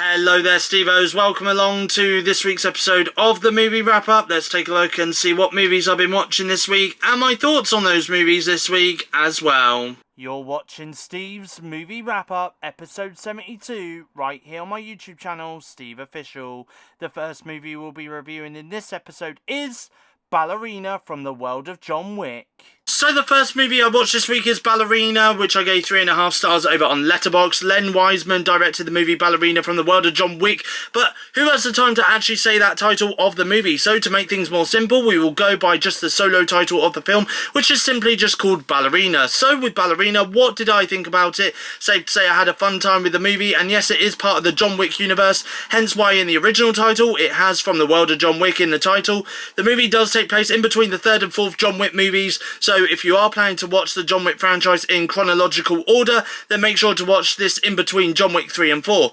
Hello there, Steve-Os. Welcome along to this week's episode of the Movie Wrap-Up. Let's take a look and see what movies I've been watching this week and my thoughts on those movies this week as well. You're watching Steve's Movie Wrap-Up, episode 72, right here on my YouTube channel, SteveOfficial. The first movie we'll be reviewing in this episode is Ballerina from the world of John Wick. So the first movie I watched this week is Ballerina, which I gave 3.5 stars over on Letterboxd. Len Wiseman directed the movie Ballerina from the world of John Wick, but who has the time to actually say that title of the movie? So to make things more simple, we will go by just the solo title of the film, which is simply just called Ballerina. So with Ballerina, what did I think about it? Safe to say I had a fun time with the movie, and yes, it is part of the John Wick universe, hence why in the original title, it has from the world of John Wick in the title. The movie does take place in between the third and fourth John Wick movies, so if you are planning to watch the John Wick franchise in chronological order, then make sure to watch this in between John Wick 3 and 4.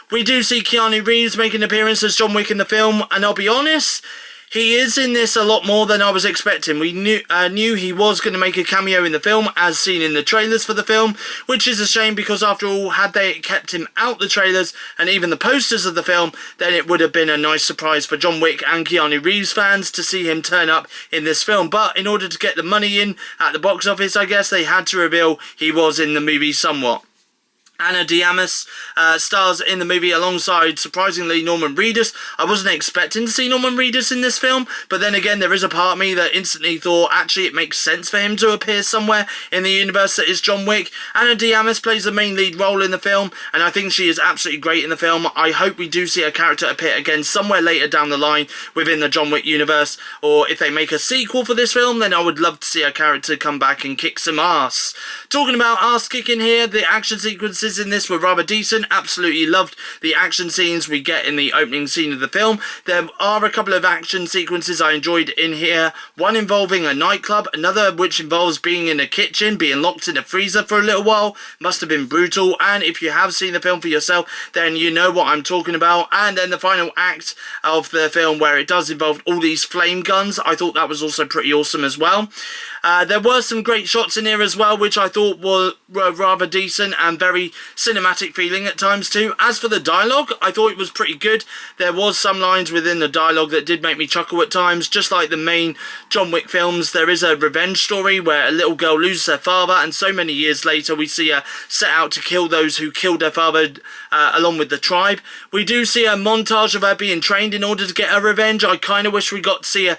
We do see Keanu Reeves make an appearance as John Wick in the film, and I'll be honest, he is in this a lot more than I was expecting. We knew he was going to make a cameo in the film, as seen in the trailers for the film, which is a shame because after all, had they kept him out the trailers and even the posters of the film, then it would have been a nice surprise for John Wick and Keanu Reeves fans to see him turn up in this film. But in order to get the money in at the box office, I guess they had to reveal he was in the movie somewhat. Ana de Armas stars in the movie alongside, surprisingly, Norman Reedus. I wasn't expecting to see Norman Reedus in this film, but then again, there is a part of me that instantly thought, actually, it makes sense for him to appear somewhere in the universe that is John Wick. Ana de Armas plays the main lead role in the film, and I think she is absolutely great in the film. I hope we do see her character appear again somewhere later down the line within the John Wick universe, or if they make a sequel for this film, then I would love to see her character come back and kick some ass. Talking about ass kicking here, the action sequences in this were rather decent. Absolutely loved the action scenes we get in the opening scene of the film. There are a couple of action sequences I enjoyed in here, one involving a nightclub, another which involves being in a kitchen, being locked in a freezer for a little while. Must have been brutal, and if you have seen the film for yourself, then you know what I'm talking about. And then the final act of the film, where it does involve all these flame guns, I thought that was also pretty awesome as well. There were some great shots in here as well, which I thought were rather decent and very cinematic feeling at times too. As for the dialogue, I thought it was pretty good. There was some lines within the dialogue that did make me chuckle at times. Just like the main John Wick films, there is a revenge story where a little girl loses her father, and so many years later we see her set out to kill those who killed her father along with the tribe. We do see a montage of her being trained in order to get her revenge. I kind of wish we got to see her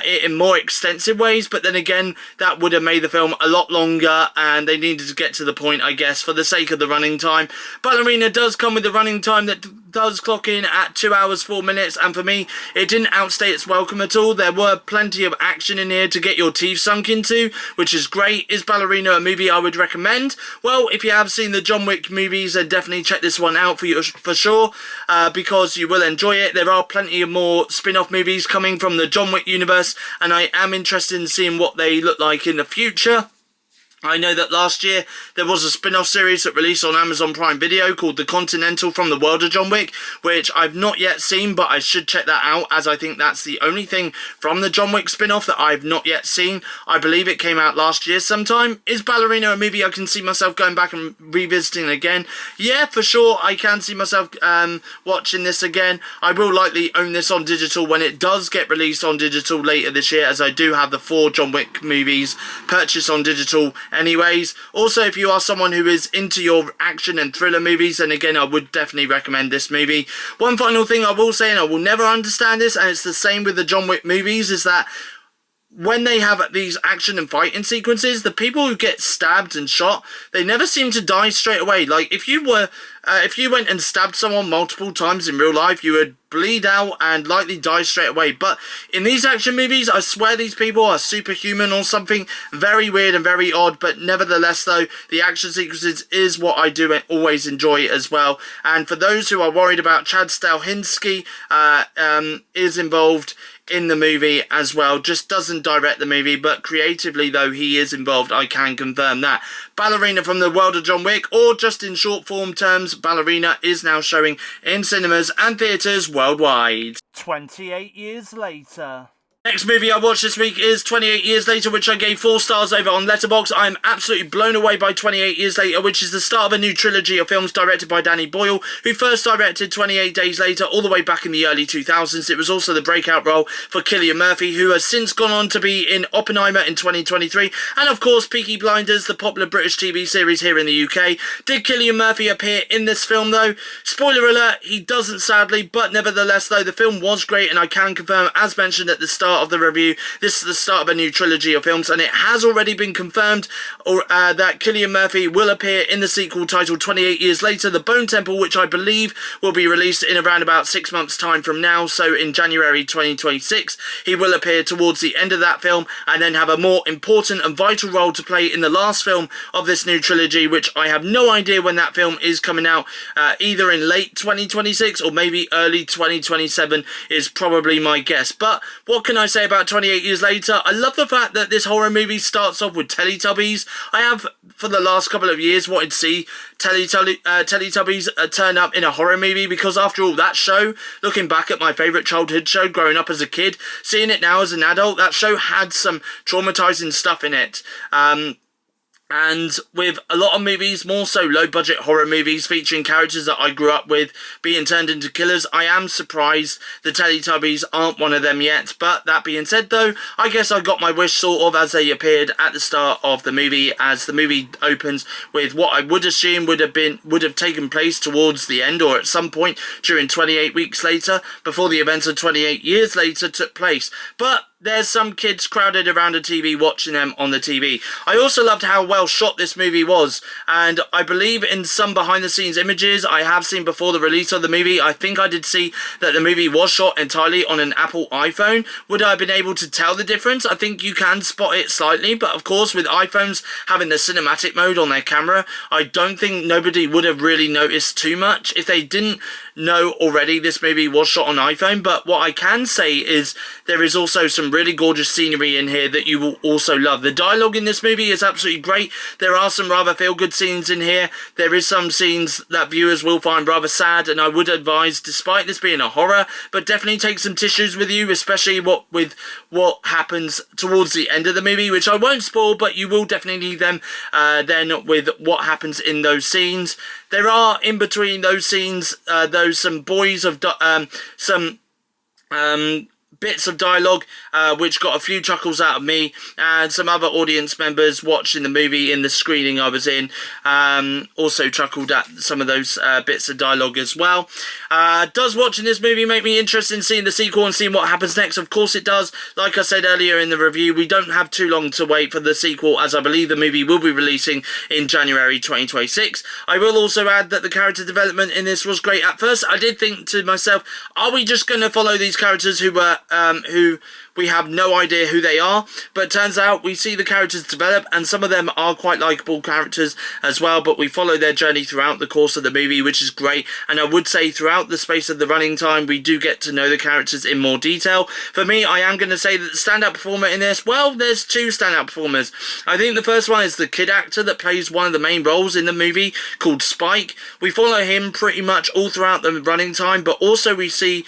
it in more extensive ways, but then again, that would have made the film a lot longer, and they needed to get to the point, I guess, for the sake of the running time. Ballerina does come with a running time that does clock in at 2 hours 4 minutes, and for me, it didn't outstay its welcome at all. There were plenty of action in here to get your teeth sunk into, which is great. Is Ballerina a movie I would recommend? Well, if you have seen the John Wick movies, then definitely check this one out for sure, because you will enjoy it. There are plenty of more spin-off movies coming from the John Wick universe, and I am interested in seeing what they look like in the future. I know that last year there was a spin-off series that released on Amazon Prime Video called The Continental from the world of John Wick, which I've not yet seen, but I should check that out, as I think that's the only thing from the John Wick spin-off that I've not yet seen. I believe it came out last year sometime. Is Ballerina a movie I can see myself going back and revisiting again? Yeah, for sure, I can see myself watching this again. I will likely own this on digital when it does get released on digital later this year, as I do have the 4 John Wick movies purchased on digital anyways. Also, if you are someone who is into your action and thriller movies, then again, I would definitely recommend this movie. One final thing I will say, and I will never understand this, and it's the same with the John Wick movies, is that when they have these action and fighting sequences, the people who get stabbed and shot, they never seem to die straight away. Like, if you went and stabbed someone multiple times in real life, you would bleed out and likely die straight away. But in these action movies, I swear these people are superhuman or something. Very weird and very odd, but nevertheless though, the action sequences is what I do always enjoy as well. And for those who are worried about Chad Stahelski is involved in the movie as well, just doesn't direct the movie, but creatively though he is involved, I can confirm that. Ballerina from the world of John Wick, or just in short form terms, Ballerina, is now showing in cinemas and theatres worldwide. 28 years later. Next movie I watched this week is 28 Years Later, which I gave 4 stars over on Letterboxd. I'm absolutely blown away by 28 Years Later, which is the start of a new trilogy of films directed by Danny Boyle, who first directed 28 Days Later all the way back in the early 2000s. It was also the breakout role for Cillian Murphy, who has since gone on to be in Oppenheimer in 2023, and of course Peaky Blinders, the popular British TV series here in the UK. Did Cillian Murphy appear in this film though? Spoiler alert, he doesn't sadly, but nevertheless though, the film was great, and I can confirm, as mentioned at the start of the review, this is the start of a new trilogy of films, and it has already been confirmed that Cillian Murphy will appear in the sequel titled 28 Years Later, The Bone Temple, which I believe will be released in around about 6 months time from now, so in January 2026. He will appear towards the end of that film and then have a more important and vital role to play in the last film of this new trilogy, which I have no idea when that film is coming out, either in late 2026 or maybe early 2027 is probably my guess. But what can I say about 28 Years Later? I love the fact that this horror movie starts off with Teletubbies. I have, for the last couple of years, wanted to see Teletubbies turn up in a horror movie, because after all, that show, looking back at my favourite childhood show growing up as a kid, seeing it now as an adult, that show had some traumatising stuff in it. And with a lot of movies, more so low-budget horror movies featuring characters that I grew up with being turned into killers, I am surprised the Teletubbies aren't one of them yet. But that being said though, I guess I got my wish sort of as they appeared at the start of the movie, as the movie opens with what I would assume would have taken place towards the end, or at some point during 28 weeks later, before the events of 28 years later took place. But there's some kids crowded around a TV watching them on the TV. I also loved how well shot this movie was, and I believe in some behind the scenes images I have seen before the release of the movie, I think I did see that the movie was shot entirely on an Apple iPhone. Would I have been able to tell the difference? I think you can spot it slightly, but of course with iPhones having the cinematic mode on their camera, I don't think nobody would have really noticed too much if they didn't know already this movie was shot on iPhone. But what I can say is there is also some really gorgeous scenery in here that you will also love. The dialogue in this movie is absolutely great. There are some rather feel-good scenes in here. There is some scenes that viewers will find rather sad, and I would advise, despite this being a horror, but definitely take some tissues with you, especially with what happens towards the end of the movie, which I won't spoil, but you will definitely need them then with what happens in those scenes. There are, in between those scenes, some bits of dialogue which got a few chuckles out of me and some other audience members watching the movie in the screening I was in. Also chuckled at some of those bits of dialogue as well. Does watching this movie make me interested in seeing the sequel and seeing what happens next? Of course it does. Like I said earlier in the review, we don't have too long to wait for the sequel, as I believe the movie will be releasing in January 2026. I will also add that the character development in this was great. At first I did think to myself, are we just going to follow these characters who we have no idea who they are? But it turns out we see the characters develop, and some of them are quite likeable characters as well, but we follow their journey throughout the course of the movie, which is great. And I would say throughout the space of the running time, we do get to know the characters in more detail. For me, I am going to say that the standout performer in this, well, there's two standout performers. I think the first one is the kid actor that plays one of the main roles in the movie, called Spike. We follow him pretty much all throughout the running time, but also we see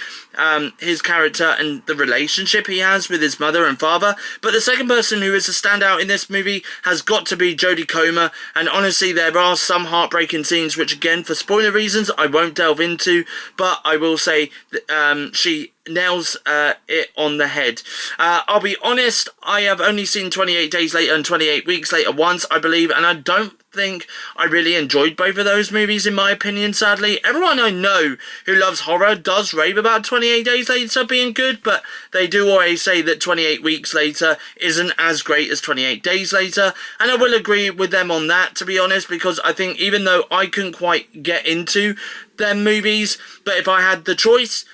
his character and the relationship he has with his mother and father. But the second person who is a standout in this movie has got to be Jodie Comer, and honestly there are some heartbreaking scenes which, again, for spoiler reasons, I won't delve into, but I will say that she nails it on the head. I'll be honest, I have only seen 28 Days Later and 28 Weeks Later once, I believe, and I don't think I really enjoyed both of those movies, in my opinion, sadly. Everyone I know who loves horror does rave about 28 Days Later being good, but they do always say that 28 Weeks Later isn't as great as 28 Days Later, and I will agree with them on that, to be honest, because I think even though I couldn't quite get into them movies, but if I had the choice,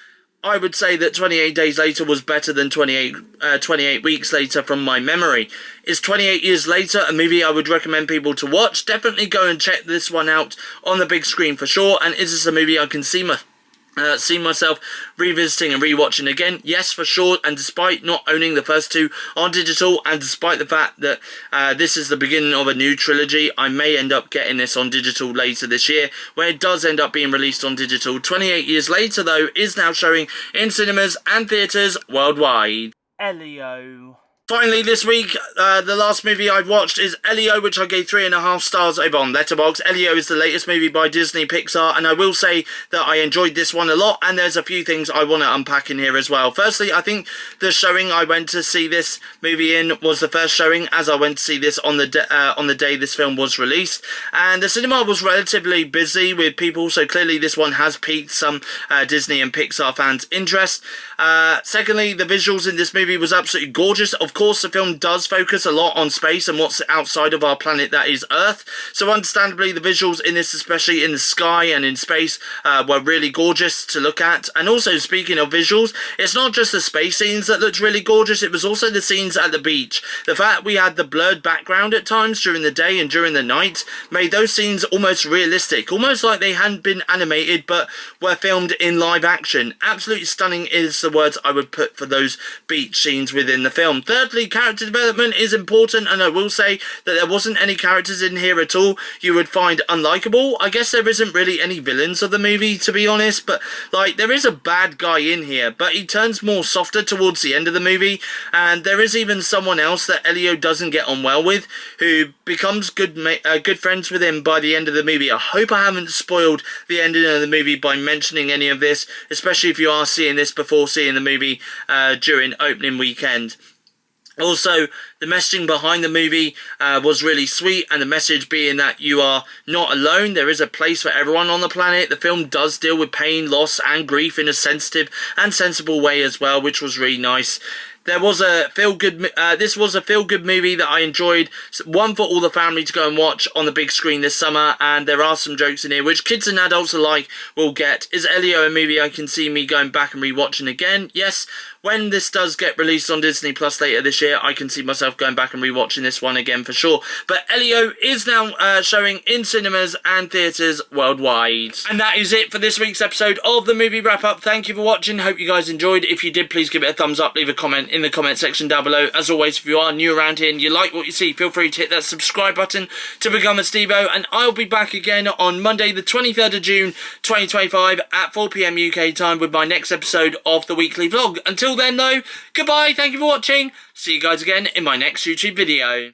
I would say that 28 Days Later was better than 28 Weeks Later from my memory. Is 28 Years Later a movie I would recommend people to watch? Definitely go and check this one out on the big screen for sure. And is this a movie I can see myself revisiting and rewatching again? Yes, for sure. And despite not owning the first two on digital, and despite the fact that this is the beginning of a new trilogy, I may end up getting this on digital later this year, where it does end up being released on digital. 28 Years Later, though, is now showing in cinemas and theatres worldwide. Elio. Finally this week, the last movie I've watched is Elio, which I gave 3.5 stars over on Letterboxd. Elio is the latest movie by Disney Pixar, and I will say that I enjoyed this one a lot, and there's a few things I want to unpack in here as well. Firstly, I think the showing I went to see this movie in was the first showing, as I went to see this on the day this film was released, and the cinema was relatively busy with people, so clearly this one has piqued some Disney and Pixar fans' interest. Secondly, the visuals in this movie was absolutely gorgeous. Of course, the film does focus a lot on space and what's outside of our planet, that is Earth. So understandably, the visuals in this, especially in the sky and in space, were really gorgeous to look at. And also, speaking of visuals, it's not just the space scenes that looked really gorgeous, it was also the scenes at the beach. The fact we had the blurred background at times during the day and during the night made those scenes almost realistic, almost like they hadn't been animated but were filmed in live action. Absolutely stunning is the words I would put for those beach scenes within the film. Thirdly, character development is important, and I will say that there wasn't any characters in here at all you would find unlikable. I guess there isn't really any villains of the movie, to be honest, but like there is a bad guy in here, but he turns more softer towards the end of the movie, and there is even someone else that Elio doesn't get on well with, who becomes good friends with him by the end of the movie. I hope I haven't spoiled the ending of the movie by mentioning any of this, especially if you are seeing this before seeing the movie during opening weekend. Also, the messaging behind the movie was really sweet, and the message being that you are not alone, there is a place for everyone on the planet. The film does deal with pain, loss and grief in a sensitive and sensible way as well, which was really nice. There was a this was a feel-good movie that I enjoyed. One for all the family to go and watch on the big screen this summer, and there are some jokes in here which kids and adults alike will get. Is Elio a movie I can see me going back and rewatching again? Yes. When this does get released on Disney Plus later this year, I can see myself going back and rewatching this one again for sure. But Elio is now showing in cinemas and theatres worldwide. And that is it for this week's episode of the Movie Wrap Up. Thank you for watching. Hope you guys enjoyed. If you did, please give it a thumbs up. Leave a comment in the comment section down below. As always, if you are new around here and you like what you see, feel free to hit that subscribe button to become a Stevo. And I'll be back again on Monday the 23rd of June 2025 at 4 PM UK time with my next episode of the weekly vlog. Until then though, goodbye, thank you for watching, see you guys again in my next YouTube video.